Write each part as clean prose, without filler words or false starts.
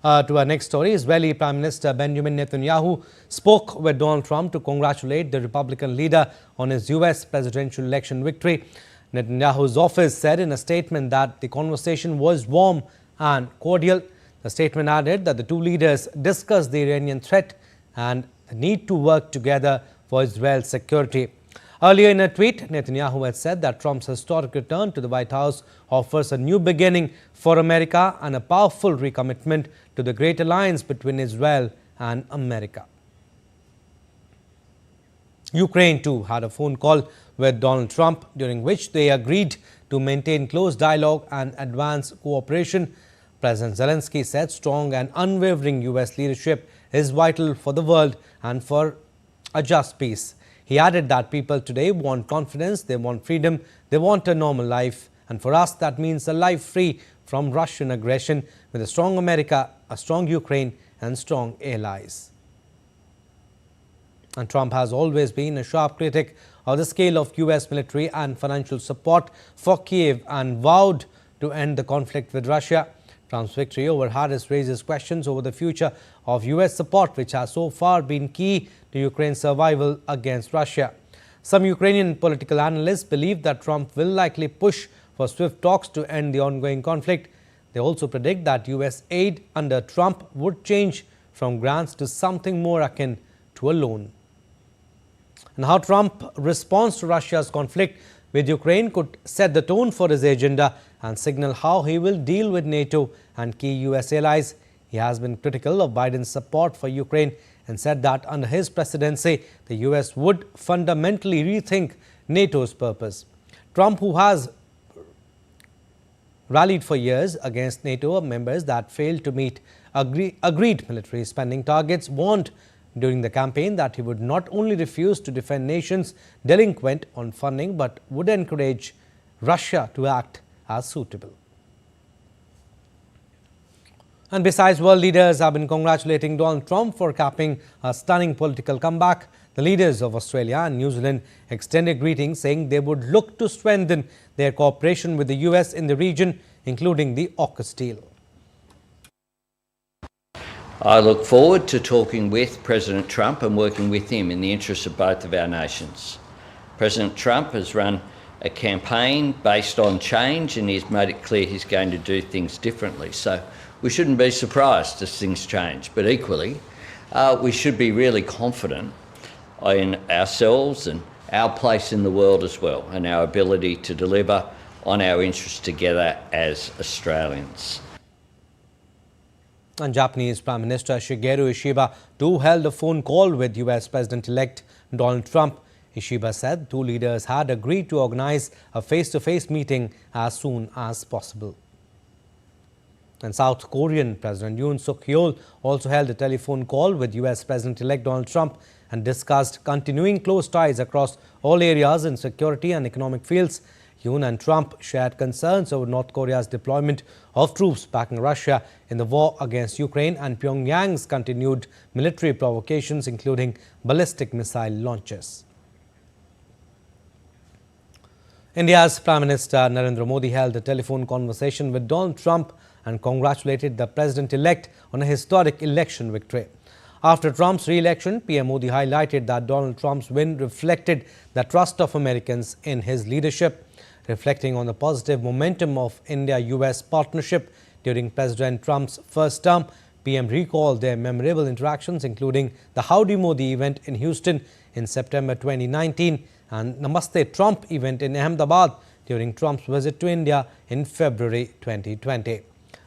To our next story, Israeli Prime Minister Benjamin Netanyahu spoke with Donald Trump to congratulate the Republican leader on his U.S. presidential election victory. Netanyahu's office said in a statement that the conversation was warm and cordial. The statement added that the two leaders discussed the Iranian threat and the need to work together for Israel's security. Earlier in a tweet, Netanyahu had said that Trump's historic return to the White House offers a new beginning for America and a powerful recommitment to the great alliance between Israel and America. Ukraine too had a phone call with Donald Trump, during which they agreed to maintain close dialogue and advance cooperation. President Zelensky said strong and unwavering U.S. leadership is vital for the world and for a just peace. He added that people today want confidence, they want freedom, they want a normal life. And for us, that means a life free from Russian aggression with a strong America, a strong Ukraine and strong allies. And Trump has always been a sharp critic of the scale of U.S. military and financial support for Kiev and vowed to end the conflict with Russia. Trump's victory over Harris raises questions over the future of U.S. support, which has so far been key to Ukraine's survival against Russia. Some Ukrainian political analysts believe that Trump will likely push for swift talks to end the ongoing conflict. They also predict that U.S. aid under Trump would change from grants to something more akin to a loan. And how Trump responds to Russia's conflict with Ukraine could set the tone for his agenda and signal how he will deal with NATO and key U.S. allies. He has been critical of Biden's support for Ukraine and said that under his presidency, the U.S. would fundamentally rethink NATO's purpose. Trump, who has rallied for years against NATO members that failed to meet agreed military spending targets, warned during the campaign that he would not only refuse to defend nations delinquent on funding, but would encourage Russia to act as suitable. And besides, world leaders have been congratulating Donald Trump for capping a stunning political comeback. The leaders of Australia and New Zealand extended greetings, saying they would look to strengthen their cooperation with the US in the region, including the AUKUS deal. I look forward to talking with President Trump and working with him in the interests of both of our nations. President Trump has run a campaign based on change, and he's made it clear he's going to do things differently. So we shouldn't be surprised as things change, but equally we should be really confident in ourselves and our place in the world as well, and our ability to deliver on our interests together as Australians. And Japanese Prime Minister Shigeru Ishiba too held a phone call with US President-elect Donald Trump. Ishiba said two leaders had agreed to organize a face-to-face meeting as soon as possible. And South Korean President Yoon Suk-yeol also held a telephone call with US President-elect Donald Trump and discussed continuing close ties across all areas in security and economic fields. Yoon and Trump shared concerns over North Korea's deployment of troops backing Russia in the war against Ukraine and Pyongyang's continued military provocations, including ballistic missile launches. India's Prime Minister Narendra Modi held a telephone conversation with Donald Trump and congratulated the president-elect on a historic election victory. After Trump's re-election, PM Modi highlighted that Donald Trump's win reflected the trust of Americans in his leadership. Reflecting on the positive momentum of India-US partnership during President Trump's first term, PM recalled their memorable interactions, including the Howdy Modi event in Houston in September 2019 and Namaste Trump event in Ahmedabad during Trump's visit to India in February 2020.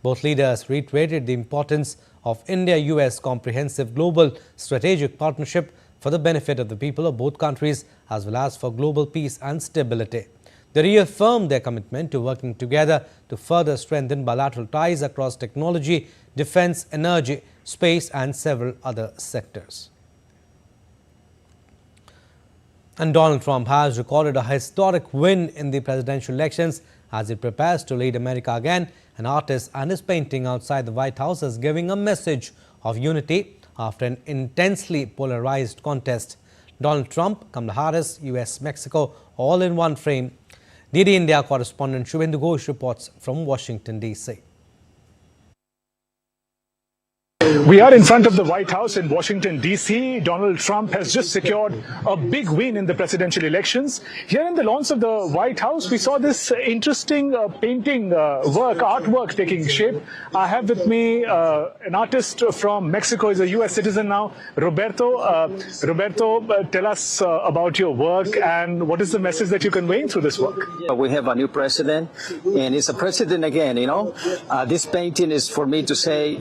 Both leaders reiterated the importance of India-US comprehensive global strategic partnership for the benefit of the people of both countries as well as for global peace and stability. They reaffirmed their commitment to working together to further strengthen bilateral ties across technology, defense, energy, space and several other sectors. And Donald Trump has recorded a historic win in the presidential elections as he prepares to lead America again. An artist and his painting outside the White House is giving a message of unity after an intensely polarized contest. Donald Trump, Kamala Harris, US-Mexico, all in one frame. DD India correspondent Shubhendu Ghosh reports from Washington, D.C. We are in front of the White House in Washington, D.C. Donald Trump has just secured a big win in the presidential elections. Here in the lawns of the White House, we saw this interesting painting artwork taking shape. I have with me an artist from Mexico, he's a U.S. citizen now, Roberto. Tell us about your work and what is the message that you're conveying through this work? We have a new president, and it's a president again, This painting is for me to say,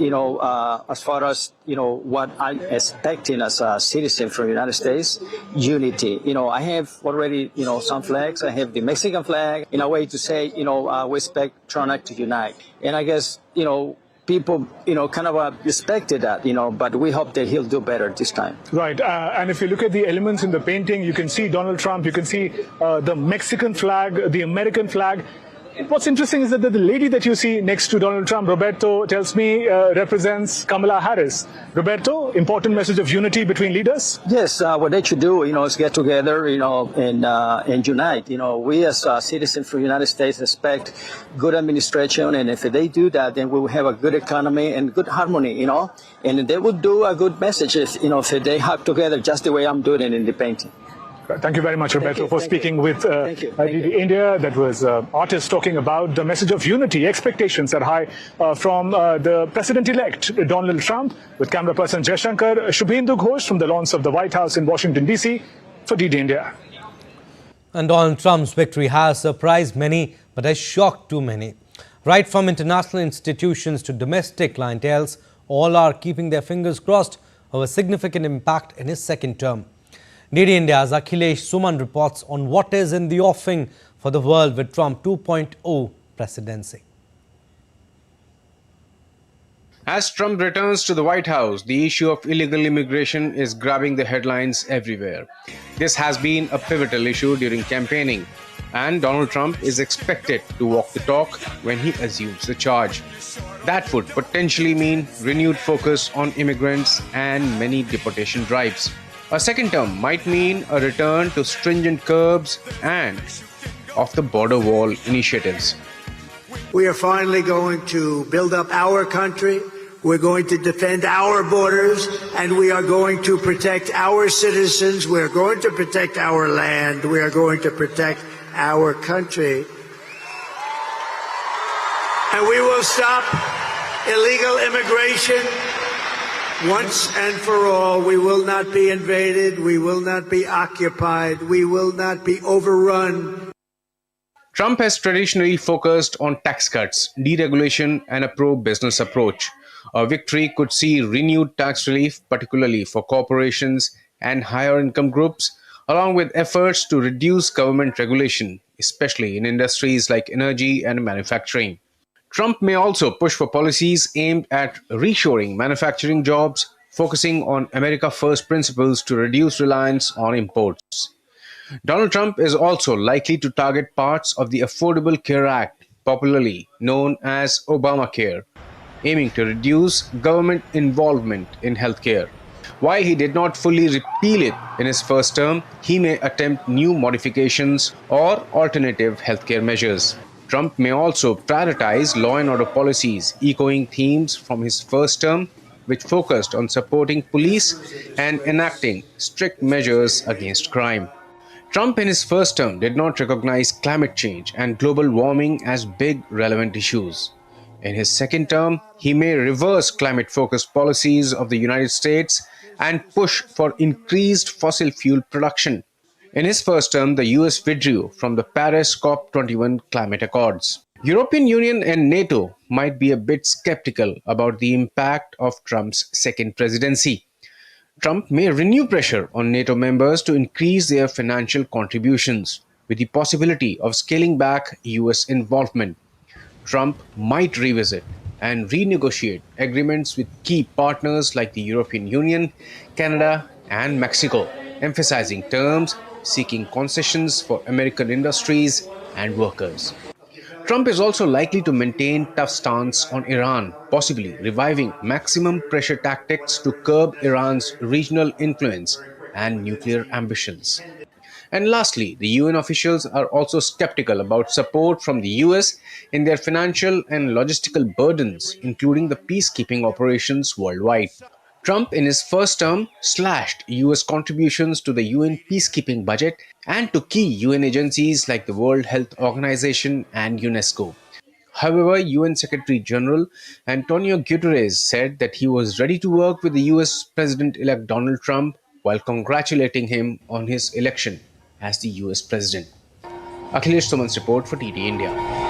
as far as, what I'm expecting as a citizen from the United States, unity. I have already, some flags. I have the Mexican flag in a way to say, we expect Trump to unite. And I guess, people, kind of expected that, but we hope that he'll do better this time. Right. And if you look at the elements in the painting, you can see Donald Trump, you can see the Mexican flag, the American flag. What's interesting is that the lady that you see next to Donald Trump, Roberto, tells me represents Kamala Harris. Roberto, important message of unity between leaders? Yes, what they should do, is get together, and unite. We as citizens from the United States expect good administration, and if they do that, then we will have a good economy and good harmony, and they would do a good message if they hug together just the way I'm doing it in the painting. Thank you very much, Roberto, for speaking with DD India. That was artists talking about the message of unity. Expectations are high from the president-elect, Donald Trump. With camera person Jaishankar, Shubhendu Ghosh from the lawns of the White House in Washington, D.C. for DD India. And Donald Trump's victory has surprised many, but has shocked too many. Right from international institutions to domestic clienteles, all are keeping their fingers crossed of a significant impact in his second term. DD India's Akhilesh Suman reports on what is in the offing for the world with Trump 2.0 presidency. As Trump returns to the White House, the issue of illegal immigration is grabbing the headlines everywhere. This has been a pivotal issue during campaigning, and Donald Trump is expected to walk the talk when he assumes the charge. That would potentially mean renewed focus on immigrants and many deportation drives. A second term might mean a return to stringent curbs and of the border wall initiatives. We are finally going to build up our country. We're going to defend our borders, and we are going to protect our citizens. We're going to protect our land. We are going to protect our country. And we will stop illegal immigration once and for all. We will not be invaded. We will not be occupied. We will not be overrun. Trump has traditionally focused on tax cuts, deregulation, and a pro-business approach. A victory could see renewed tax relief, particularly for corporations and higher income groups, along with efforts to reduce government regulation, especially in industries like energy and manufacturing. Trump may also push for policies aimed at reshoring manufacturing jobs, focusing on America First principles to reduce reliance on imports. Donald Trump is also likely to target parts of the Affordable Care Act, popularly known as Obamacare, aiming to reduce government involvement in healthcare. While he did not fully repeal it in his first term, he may attempt new modifications or alternative healthcare measures. Trump may also prioritize law and order policies, echoing themes from his first term, which focused on supporting police and enacting strict measures against crime. Trump in his first term did not recognize climate change and global warming as big relevant issues. In his second term, he may reverse climate-focused policies of the United States and push for increased fossil fuel production. In his first term, the US withdrew from the Paris COP21 climate accords. European Union and NATO might be a bit skeptical about the impact of Trump's second presidency. Trump may renew pressure on NATO members to increase their financial contributions, with the possibility of scaling back US involvement. Trump might revisit and renegotiate agreements with key partners like the European Union, Canada, and Mexico, emphasizing terms seeking concessions for American industries and workers. Trump is also likely to maintain tough stance on Iran, possibly reviving maximum pressure tactics to curb Iran's regional influence and nuclear ambitions. And lastly, the UN officials are also skeptical about support from the US in their financial and logistical burdens, including the peacekeeping operations worldwide. Trump, in his first term, slashed US contributions to the UN peacekeeping budget and to key UN agencies like the World Health Organization and UNESCO. However, UN Secretary General Antonio Guterres said that he was ready to work with the US President elect Donald Trump while congratulating him on his election as the US President. Akhilesh Suman's report for TD India.